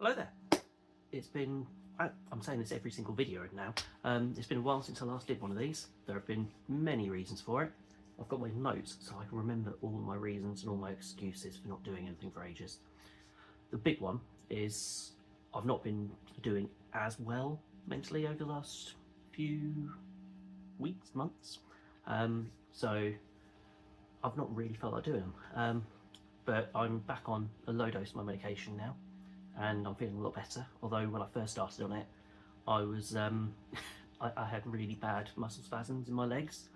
Hello there. It's been, I'm saying this every single video now, it's been a while since I last did one of these. There have been many reasons for it. I've got my notes so I can remember all my reasons and all my excuses for not doing anything for ages. The big one is I've not been doing as well mentally over the last few weeks, months. So I've not really felt like doing them. But I'm back on a low dose of my medication now, and I'm feeling a lot better. Although when I first started on it, I was I had really bad muscle spasms in my legs,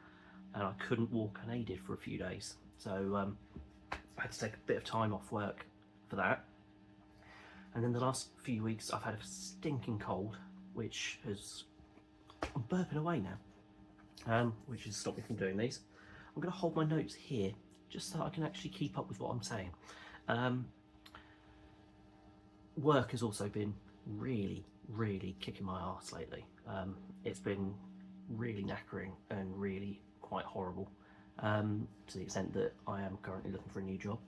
and I couldn't walk unaided for a few days. So I had to take a bit of time off work for that. And then the last few weeks, I've had a stinking cold, which has I'm burping away now, which has stopped me from doing these. I'm going to hold my notes here just so I can actually keep up with what I'm saying. Work has also been really kicking my arse lately. It's been really knackering and really quite horrible, to the extent that I am currently looking for a new job.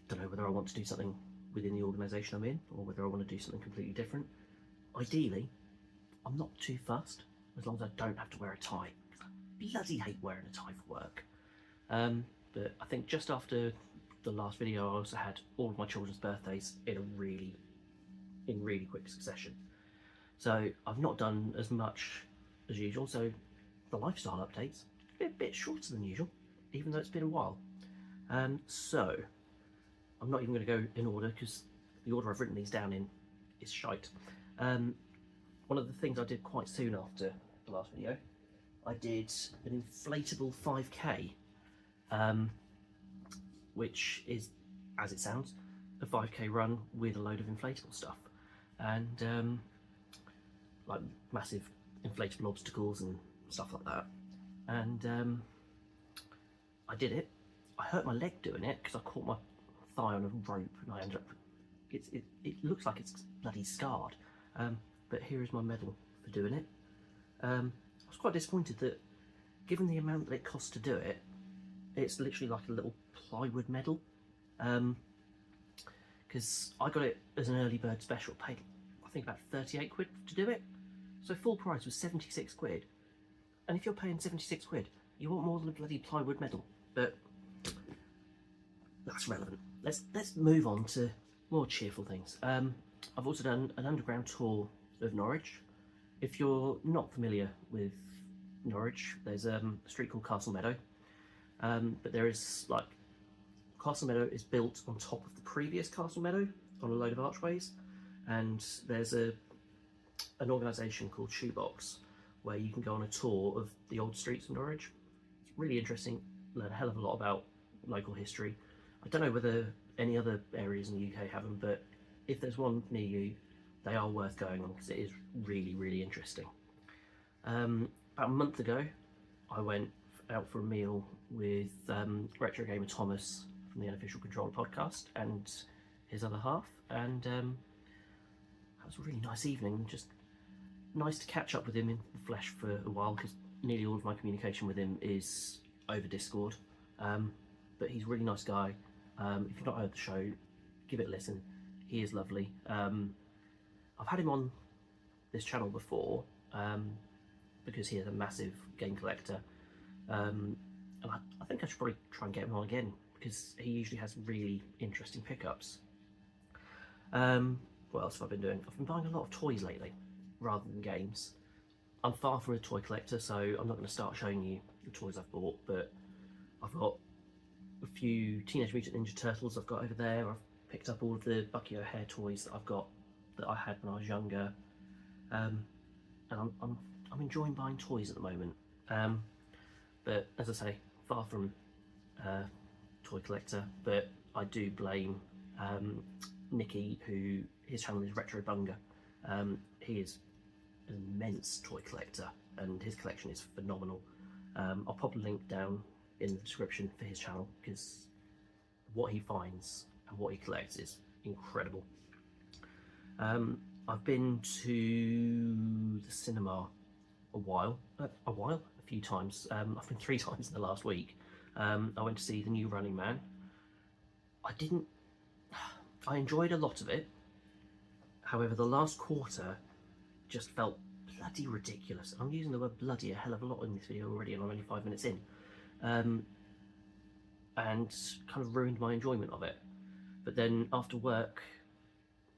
Don't know whether I want to do something within the organisation I'm in or whether I want to do something completely different. Ideally, I'm not too fussed as long as I don't have to wear a tie, because I bloody hate wearing a tie for work. But I think just after the last video, I also had all of my children's birthdays in really quick succession. So I've not done as much as usual, so the lifestyle updates a bit shorter than usual, even though it's been a while. So I'm not even going to go in order because the order I've written these down in is shite. One of the things I did quite soon after the last video, I did an inflatable 5k, which is, as it sounds, a 5k run with a load of inflatable stuff, and like massive inflatable obstacles and stuff like that. And I did it. I hurt my leg doing it because I caught my thigh on a rope, and I ended up. It looks like it's bloody scarred, but here is my medal for doing it. I was quite disappointed that, given the amount that it cost to do it, it's literally like a little plywood medal. Because I got it as an early bird special, paid I think about 38 quid to do it. So full price was 76 quid. And if you're paying 76 quid, you want more than a bloody plywood medal. But that's relevant. Let's move on to more cheerful things. I've also done an underground tour of Norwich. If you're not familiar with Norwich, there's a street called Castle Meadow. But there is, like, Castle Meadow is built on top of the previous Castle Meadow on a load of archways, and there's an organisation called Shoebox where you can go on a tour of the old streets of Norwich. It's really interesting, learn a hell of a lot about local history. I don't know whether any other areas in the UK have them, but if there's one near you, they are worth going on because it is really interesting. About a month ago, I went out for a meal with Retro Gamer Thomas from the Unofficial Controller podcast and his other half, and that was a really nice evening. Just nice to catch up with him in the flesh for a while, because nearly all of my communication with him is over Discord. But he's a really nice guy. If you've not heard the show, give it a listen. He is lovely. I've had him on this channel before because he is a massive game collector. And I think I should probably try and get him on again because he usually has really interesting pickups. What else have I been doing? I've been buying a lot of toys lately rather than games. I'm far from a toy collector, so I'm not going to start showing you the toys I've bought, but I've got a few Teenage Mutant Ninja Turtles I've got over there. I've picked up all of the Bucky O'Hare toys that I've got that I had when I was younger, and I'm enjoying buying toys at the moment. But as I say, far from toy collector, but I do blame Nicky, who his channel is Retro Bunga. He is an immense toy collector and his collection is phenomenal. I'll pop a link down in the description for his channel because what he finds and what he collects is incredible. I've been to the cinema a few times. I've been 3 times in the last week. I went to see the new Running Man. I enjoyed a lot of it, However, the last quarter just felt bloody ridiculous. I'm using the word bloody a hell of a lot in this video already, and I'm only 5 minutes in, and kind of ruined my enjoyment of it. But then after work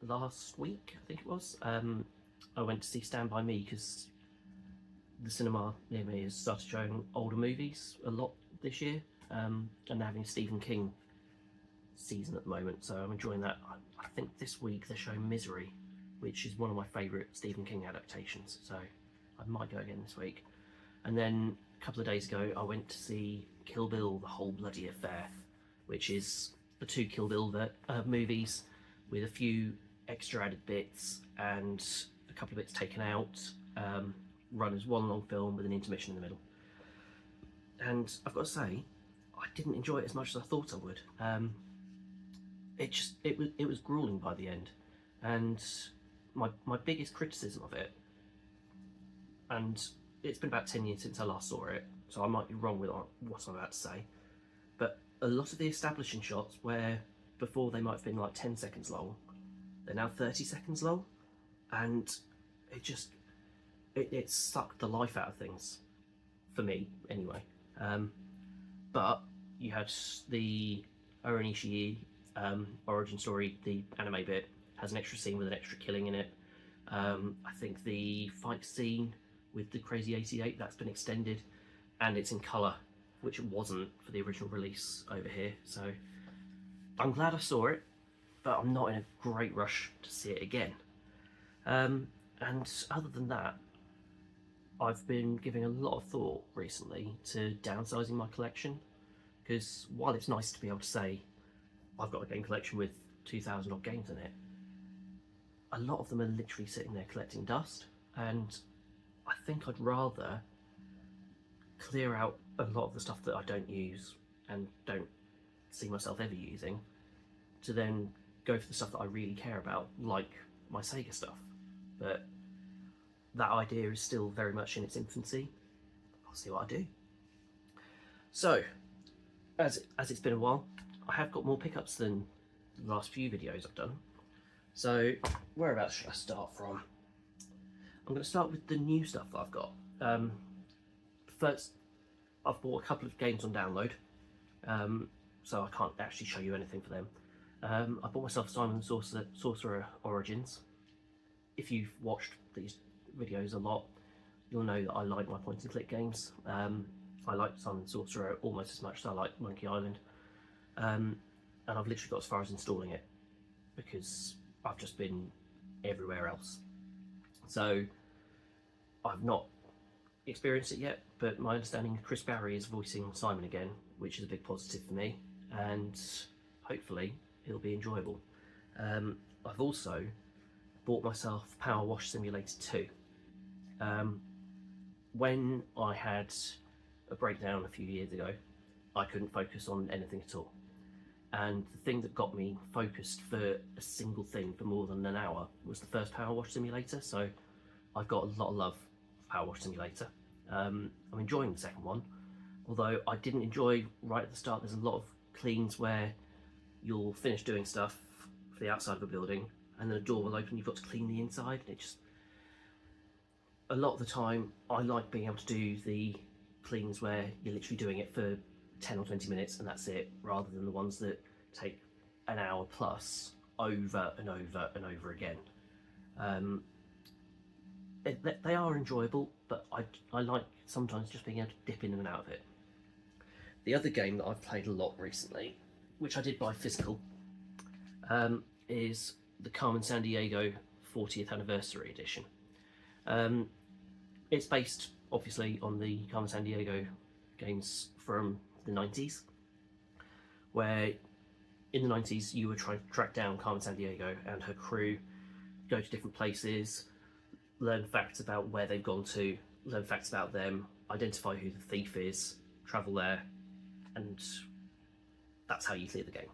last week, I think it was, I went to see Stand By Me because the cinema near me has started showing older movies a lot this year, and they're having a Stephen King season at the moment, so I'm enjoying that. I think this week they're showing Misery, which is one of my favourite Stephen King adaptations, so I might go again this week. And then a couple of days ago I went to see Kill Bill, The Whole Bloody Affair, which is the two Kill Bill movies with a few extra added bits and a couple of bits taken out, run as one long film with an intermission in the middle. And I've got to say, I didn't enjoy it as much as I thought I would. It was grueling by the end, and my biggest criticism of it, and it's been about 10 years since I last saw it, so I might be wrong with what I'm about to say, but a lot of the establishing shots, where before they might have been like 10 seconds long, they're now 30 seconds long, and it sucked the life out of things, for me anyway. But you had the Oren Ishii origin story, the anime bit, has an extra scene with an extra killing in it. I think the fight scene with the Crazy 88, that's been extended, and it's in colour, which it wasn't for the original release over here. So I'm glad I saw it, but I'm not in a great rush to see it again. And other than that, I've been giving a lot of thought recently to downsizing my collection, because while it's nice to be able to say I've got a game collection with 2,000 odd games in it, a lot of them are literally sitting there collecting dust, and I think I'd rather clear out a lot of the stuff that I don't use and don't see myself ever using, to then go for the stuff that I really care about, like my Sega stuff. But that idea is still very much in its infancy. I'll see what I do. So, as it's been a while, I have got more pickups than the last few videos I've done. So, whereabouts should I start from? I'm going to start with the new stuff that I've got. First, I've bought a couple of games on download, so I can't actually show you anything for them. I bought myself Simon the Sorcerer Origins. If you've watched these videos a lot, you'll know that I like my point and click games. I like Simon the Sorcerer almost as much as I like Monkey Island, and I've literally got as far as installing it because I've just been everywhere else. So I've not experienced it yet, but my understanding is Chris Barry is voicing Simon again, which is a big positive for me, and hopefully it'll be enjoyable. I've also bought myself Power Wash Simulator 2. When I had a breakdown a few years ago, I couldn't focus on anything at all. And the thing that got me focused for a single thing for more than an hour was the first Power Wash Simulator, so I've got a lot of love for Power Wash Simulator. I'm enjoying the second one, although I didn't enjoy right at the start. There's a lot of cleans where you'll finish doing stuff for the outside of a building and then a door will open, you've got to clean the inside. A lot of the time I like being able to do the cleans where you're literally doing it for 10 or 20 minutes and that's it, rather than the ones that take an hour plus over and over and over again. They are enjoyable, but I like sometimes just being able to dip in and out of it. The other game that I've played a lot recently, which I did buy physical, is the Carmen Sandiego 40th Anniversary Edition. It's based obviously on the Carmen Sandiego games from the 90s, where in the 90s you were trying to track down Carmen Sandiego and her crew, go to different places, learn facts about where they've gone to, learn facts about them, identify who the thief is, travel there, and that's how you clear the game.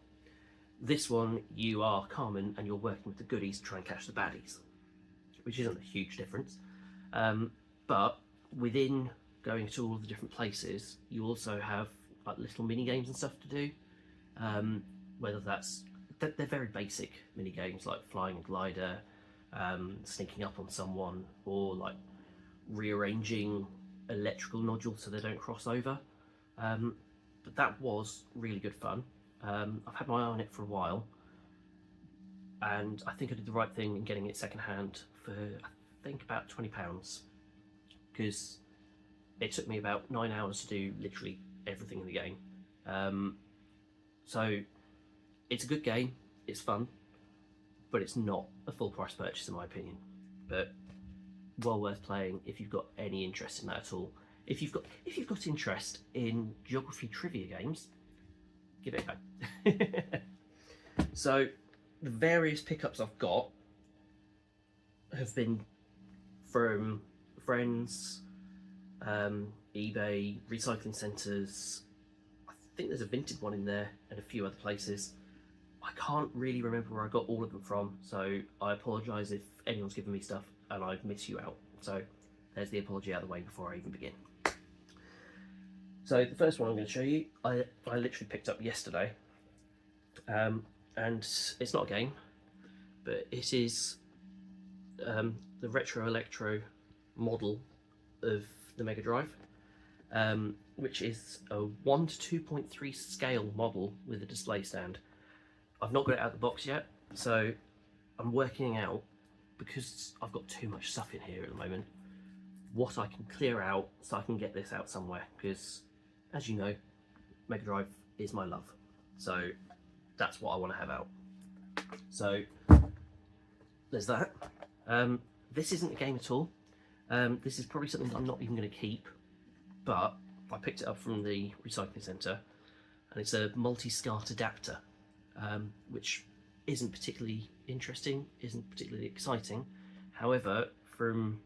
This one, you are Carmen and you're working with the goodies to try and catch the baddies, which isn't a huge difference. But within going to all the different places, you also have like little mini games and stuff to do. Whether they're very basic mini games like flying a glider, sneaking up on someone, or like rearranging electrical nodules so they don't cross over. But that was really good fun. I've had my eye on it for a while, and I think I did the right thing in getting it secondhand for I think about £20, because it took me about 9 hours to do literally everything in the game. So it's a good game, it's fun, but it's not a full price purchase in my opinion. But well worth playing if you've got any interest in that at all. If you've got interest in geography trivia games, give it a go. So the various pickups I've got have been from friends, eBay, recycling centres. I think there's a vintage one in there and a few other places. I can't really remember where I got all of them from, so I apologise if anyone's given me stuff and I've missed you out. So there's the apology out of the way before I even begin. So the first one I'm going to show you, I literally picked up yesterday, and it's not a game, but it is the Retro Electro model of the Mega Drive, which is a 1 to 2.3 scale model with a display stand. I've not got it out of the box yet, so I'm working out, because I've got too much stuff in here at the moment, what I can clear out so I can get this out somewhere, because as you know, Mega Drive is my love, so that's what I want to have out. So there's that. This isn't a game at all. This is probably something that I'm not even going to keep, but I picked it up from the recycling centre, and it's a multi-SCART adapter, which isn't particularly interesting, isn't particularly exciting. However, from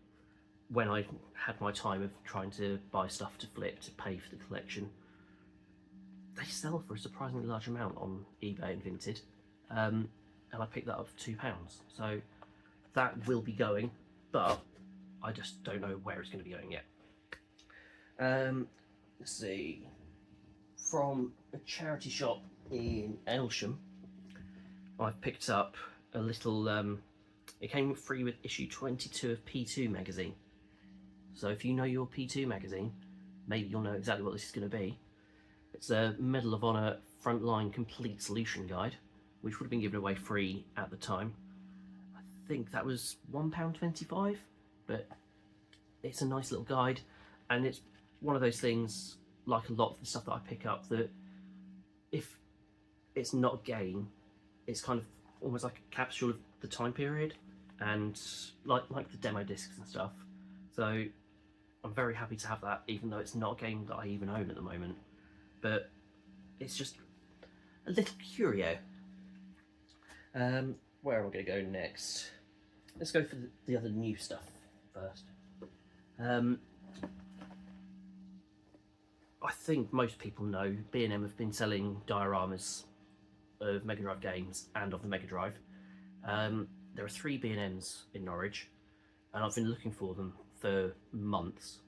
when I had my time of trying to buy stuff to flip to pay for the collection, they sell for a surprisingly large amount on eBay and Vinted, and I picked that up for £2. So that will be going, but I just don't know where it's going to be going yet. Let's see, from a charity shop in Aylsham, I've picked up a little, it came free with issue 22 of P2 magazine. So if you know your P2 magazine, maybe you'll know exactly what this is going to be. It's a Medal of Honor Frontline Complete Solution Guide, which would have been given away free at the time. I think that was £1.25, but it's a nice little guide, and it's one of those things, like a lot of the stuff that I pick up, that if it's not a game, it's kind of almost like a capsule of the time period, and like the demo discs and stuff. So I'm very happy to have that, even though it's not a game that I even own at the moment. But it's just a little curio. Where am I going to go next? Let's go for the other new stuff first. I think most people know B&M have been selling dioramas of Mega Drive games and of the Mega Drive. There are 3 B&Ms in Norwich, and I've been looking for them for months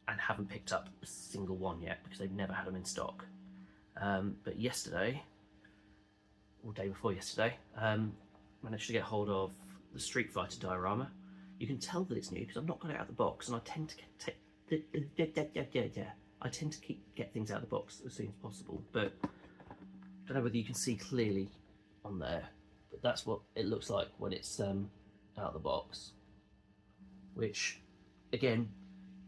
and haven't picked up a single one yet because they've never had them in stock. But yesterday, or day before yesterday, managed to get hold of the Street Fighter diorama. You can tell that it's new because I've not got it out of the box, and I tend to get things out of the box as soon as possible. But I don't know whether you can see clearly on there, but that's what it looks like when it's out of the box. Which, again,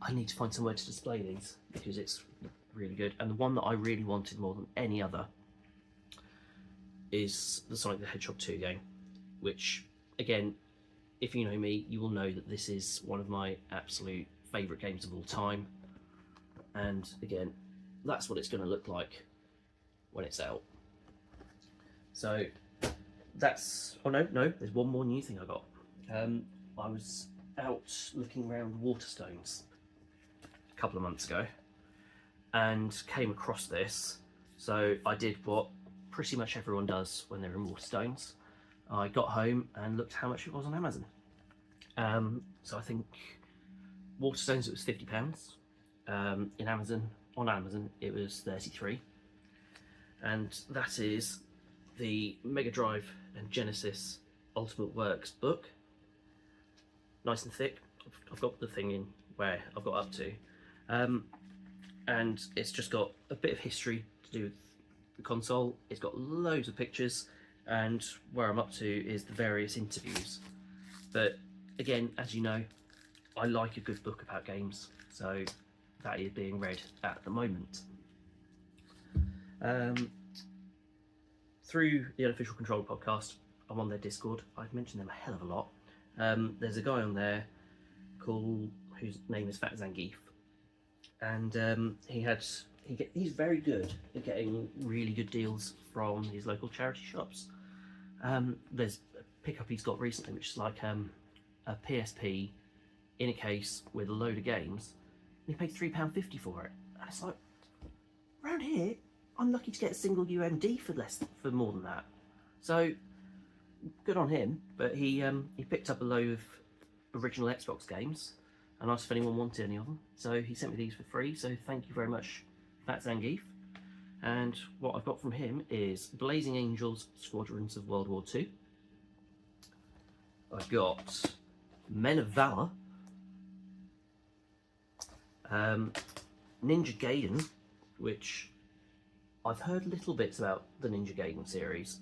I need to find somewhere to display these because it's really good. And the one that I really wanted more than any other is the Sonic the Hedgehog 2 game, which, again, if you know me, you will know that this is one of my absolute favourite games of all time. And again, that's what it's going to look like when it's out. So that's, oh no, there's one more new thing I got. I was out looking around Waterstones a couple of months ago and came across this. So I did what pretty much everyone does when they're in Waterstones. I got home and looked how much it was on Amazon. So I think Waterstones, it was £50. On Amazon it was 33, and that is the Mega Drive and Genesis Ultimate Works book, nice and thick. I've got the thing in where I've got up to, and it's just got a bit of history to do with the console. It's got loads of pictures, and where I'm up to is the various interviews. But again, as you know, I like a good book about games, so that is being read at the moment. Through the Unofficial Control podcast, I'm on their Discord. I've mentioned them a hell of a lot. There's a guy on there whose name is Fat Zangief, and he's very good at getting really good deals from his local charity shops. There's a pickup he's got recently, which is like a PSP in a case with a load of games, and he paid £3.50 for it. And it's like, around here, I'm lucky to get a single UMD for more than that. So good on him. But he picked up a load of original Xbox games and asked if anyone wanted any of them. So he sent me these for free. So thank you very much, Fat Zangief. And what I've got from him is Blazing Angels: Squadrons of World War II. I've got Men of Valor, Ninja Gaiden, which I've heard little bits about the Ninja Gaiden series,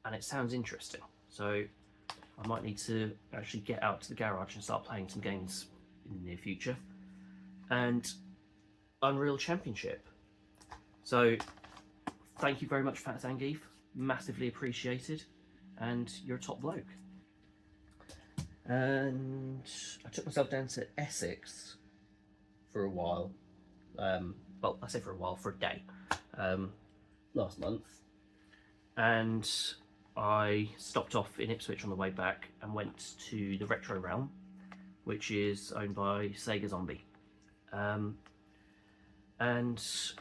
and it sounds interesting. So I might need to actually get out to the garage and start playing some games in the near future. And Unreal Championship. So thank you very much, Fat Zangief. Massively appreciated, and you're a top bloke. And I took myself down to Essex for a while. Well, I say for a while, for a day, last month. And I stopped off in Ipswich on the way back and went to the Retro Realm, which is owned by Sega Zombie. And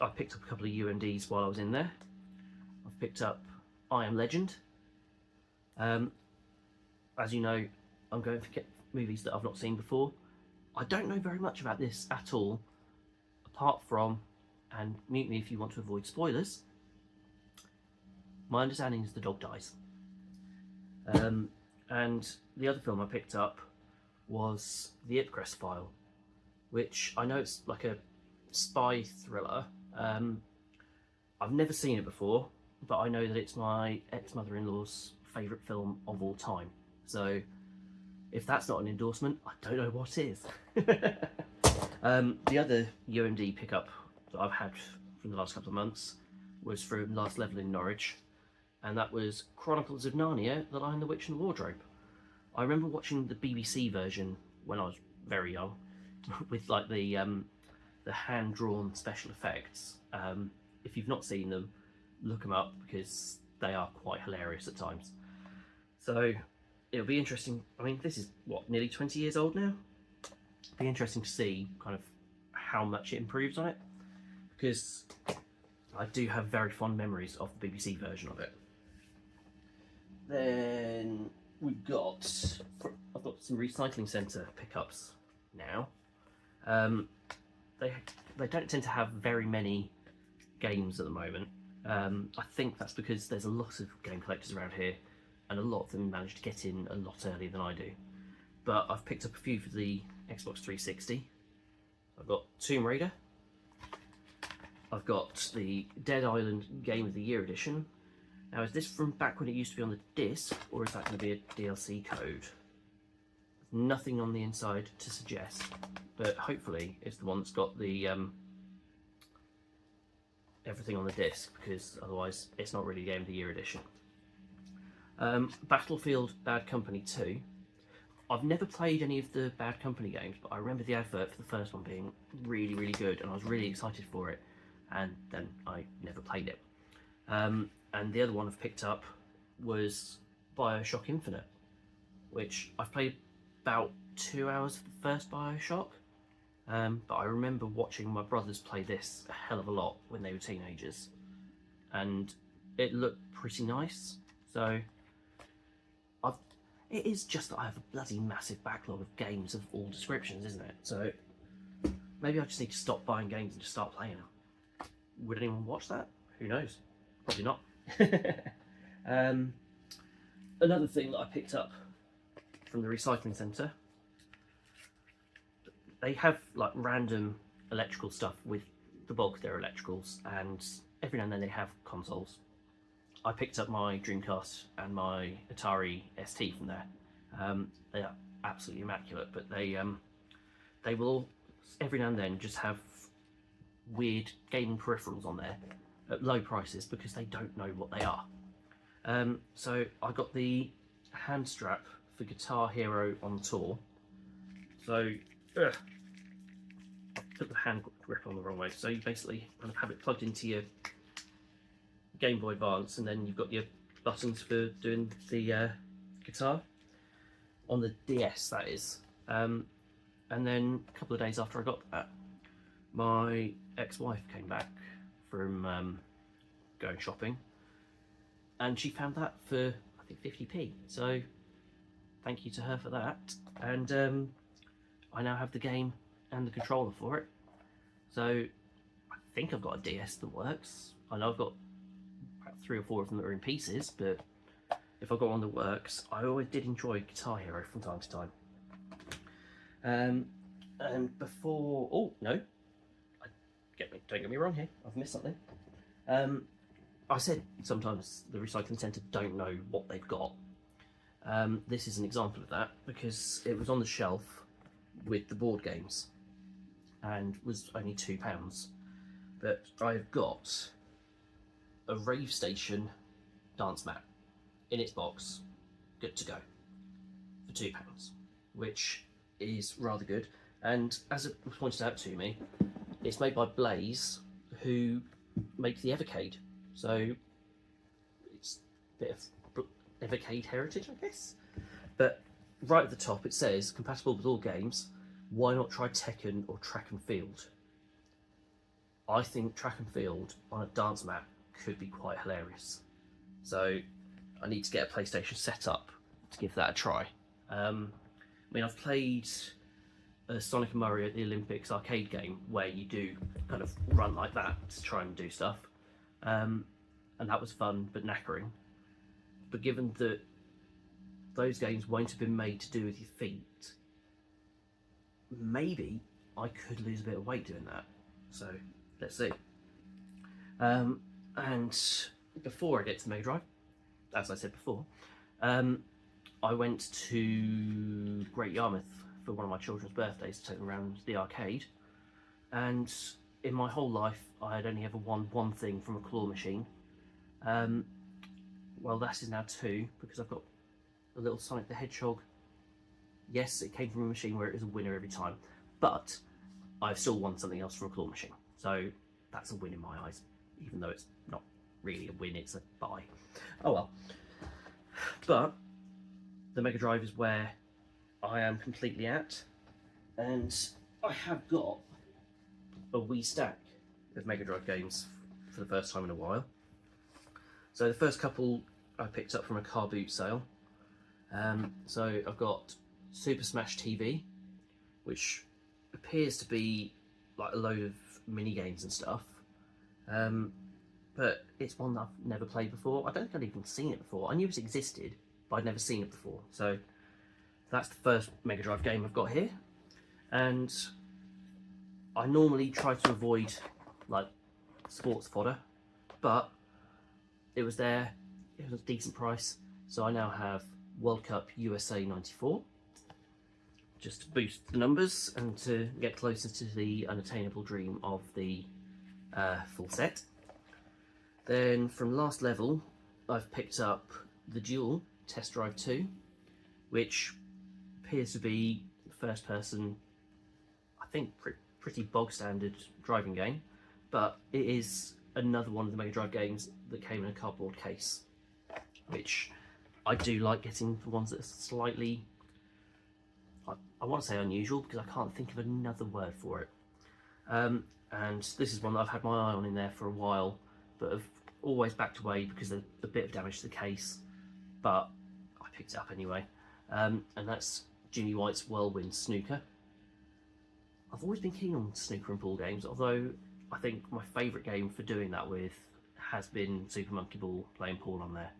I picked up a couple of UMDs while I was in there. I've picked up I Am Legend. As you know, I'm going for movies that I've not seen before. I don't know very much about this at all, apart from, and mute me if you want to avoid spoilers, my understanding is the dog dies. And the other film I picked up was The Ipcrest File, which I know it's like a spy thriller. I've never seen it before, but I know that it's my ex-mother-in-law's favourite film of all time. So if that's not an endorsement, I don't know what is. The other UMD pickup that I've had from the last couple of months was from Last Level in Norwich, and that was Chronicles of Narnia: The Lion, the Witch and the Wardrobe. I remember watching the BBC version when I was very young, with like the hand-drawn special effects. If you've not seen them, look them up because they are quite hilarious at times. So it'll be interesting. I mean, this is what, nearly 20 years old now? It'll be interesting to see kind of how much it improves on it, because I do have very fond memories of the BBC version of it. Then I've got some recycling centre pickups now. They don't tend to have very many games at the moment. I think that's because there's a lot of game collectors around here, and a lot of them manage to get in a lot earlier than I do. But I've picked up a few for the Xbox 360. I've got Tomb Raider. I've got the Dead Island Game of the Year edition. Now, is this from back when it used to be on the disc, or is that going to be a DLC code? Nothing on the inside to suggest, but hopefully it's the one that's got the everything on the disc, because otherwise it's not really Game of the Year edition. Battlefield Bad Company 2. I've never played any of the Bad Company games, but I remember the advert for the first one being really, really good, and I was really excited for it, and then I never played it. And the other one I've picked up was BioShock Infinite, which I've played about 2 hours of the first BioShock, but I remember watching my brothers play this a hell of a lot when they were teenagers, and it looked pretty nice. So it is just that I have a bloody massive backlog of games of all descriptions, isn't it? So maybe I just need to stop buying games and just start playing them. Would anyone watch that? Who knows? Probably not. Another thing that I picked up from the recycling centre. They have like random electrical stuff with the bulk of their electricals, and every now and then they have consoles. I picked up my Dreamcast and my Atari ST from there. They are absolutely immaculate, but they will every now and then just have weird gaming peripherals on there at low prices because they don't know what they are. So I got the hand strap for Guitar Hero on Tour. So I put the hand grip on the wrong way. So you basically kind of have it plugged into your Game Boy Advance, and then you've got your buttons for doing the guitar on the DS, that is. And then a couple of days after I got that, my ex-wife came back from going shopping, and she found that for I think 50p. So thank you to her for that. And I now have the game and the controller for it. So I think I've got a DS that works. I know I've got about 3 or 4 of them that are in pieces, but if I've got one that works, I always did enjoy Guitar Hero from time to time. And before, oh no, don't get me wrong here, I've missed something. I said sometimes the recycling centre don't know what they've got. This is an example of that, because it was on the shelf with the board games and was only £2. But I've got a Rave Station dance mat in its box, good to go, for £2, which is rather good. And as it was pointed out to me, it's made by Blaze, who make the Evercade. So it's a bit of Evercade heritage, I guess. But right at the top it says, compatible with all games, why not try Tekken or Track and Field? I think Track and Field on a dance mat could be quite hilarious. So I need to get a PlayStation set up to give that a try. I mean, I've played Sonic and Mario at the Olympics arcade game, where you do kind of run like that to try and do stuff. And that was fun, but knackering. But given that those games won't have been made to do with your feet, maybe I could lose a bit of weight doing that. So let's see. And before I get to the Mega Drive, as I said before, I went to Great Yarmouth for one of my children's birthdays to take them around the arcade. And in my whole life, I had only ever won one thing from a claw machine. Well, that is now 2, because I've got a little Sonic the Hedgehog. Yes, it came from a machine where it was a winner every time, but I've still won something else from a claw machine. So that's a win in my eyes, even though it's not really a win, it's a buy. Oh well. But the Mega Drive is where I am completely at, and I have got a wee stack of Mega Drive games for the first time in a while. So the first couple I picked up from a car boot sale. So I've got Super Smash TV, which appears to be like a load of mini games and stuff, but it's one that I've never played before. I don't think I'd even seen it before. I knew it existed, but I'd never seen it before. So that's the first Mega Drive game I've got here, and I normally try to avoid like sports fodder, but it was there, it was a decent price, so I now have World Cup USA 94, just to boost the numbers and to get closer to the unattainable dream of the full set. Then from last level, I've picked up the Duel Test Drive 2, which appears to be first person, I think pretty bog standard driving game, but it is another one of the Mega Drive games that came in a cardboard case, which I do like getting the ones that are slightly, I want to say unusual, because I can't think of another word for it. And this is one that I've had my eye on in there for a while, but have always backed away because of a bit of damage to the case, but I picked it up anyway. And that's Jimmy White's Whirlwind Snooker. I've always been keen on snooker and pool games, although I think my favourite game for doing that with has been Super Monkey Ball, playing pool on there,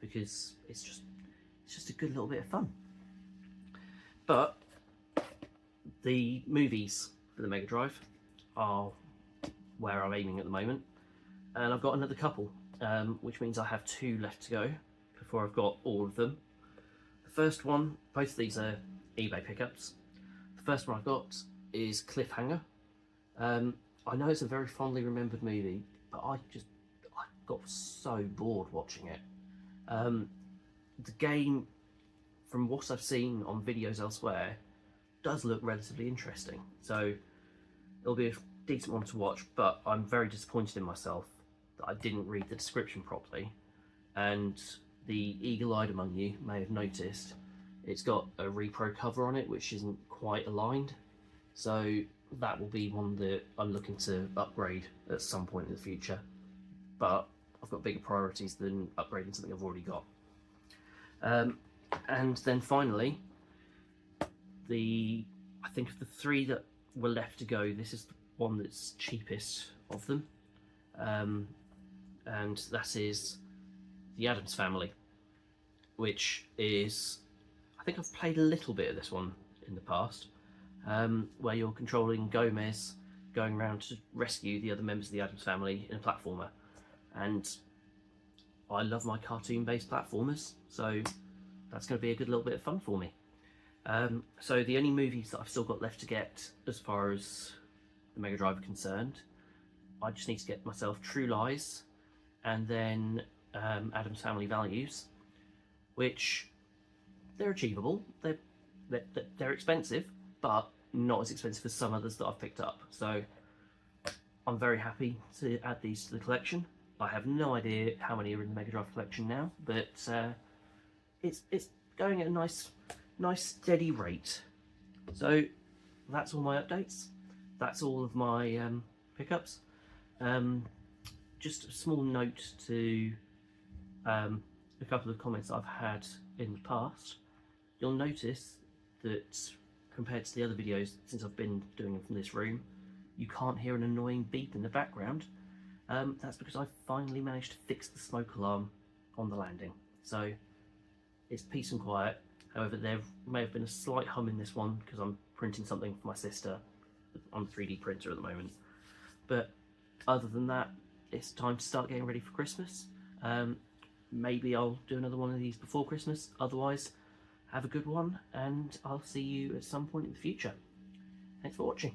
because it's just a good little bit of fun. But the movies for the Mega Drive are where I'm aiming at the moment, and I've got another couple, which means I have 2 left to go before I've got all of them. The first one, both of these are eBay pickups. The first one I've got is Cliffhanger. I know it's a very fondly remembered movie, but I got so bored watching it. The game, from what I've seen on videos elsewhere, does look relatively interesting, so it'll be a decent one to watch, but I'm very disappointed in myself that I didn't read the description properly, and the eagle-eyed among you may have noticed it's got a repro cover on it which isn't quite aligned, so that will be one that I'm looking to upgrade at some point in the future, but I've got bigger priorities than upgrading something I've already got. And then finally, I think of the 3 that were left to go, this is the one that's cheapest of them, and that is the Addams Family, which is, I think I've played a little bit of this one in the past, where you're controlling Gomez going around to rescue the other members of the Addams Family in a platformer, and I love my cartoon-based platformers, so that's going to be a good little bit of fun for me. So the only movies that I've still got left to get as far as the Mega Drive are concerned, I just need to get myself True Lies and then Addams Family Values, which they're achievable. They're expensive, but not as expensive as some others that I've picked up. So I'm very happy to add these to the collection. I have no idea how many are in the Mega Drive collection now, but it's going at a nice steady rate. So that's all my updates. That's all of my pickups. Just a small note to a couple of comments I've had in the past. You'll notice that compared to the other videos since I've been doing them from this room, you can't hear an annoying beep in the background. That's because I finally managed to fix the smoke alarm on the landing. So it's peace and quiet. However, there may have been a slight hum in this one because I'm printing something for my sister on the 3D printer at the moment. But other than that, it's time to start getting ready for Christmas. Maybe I'll do another one of these before Christmas. Otherwise, have a good one, and I'll see you at some point in the future. Thanks for watching.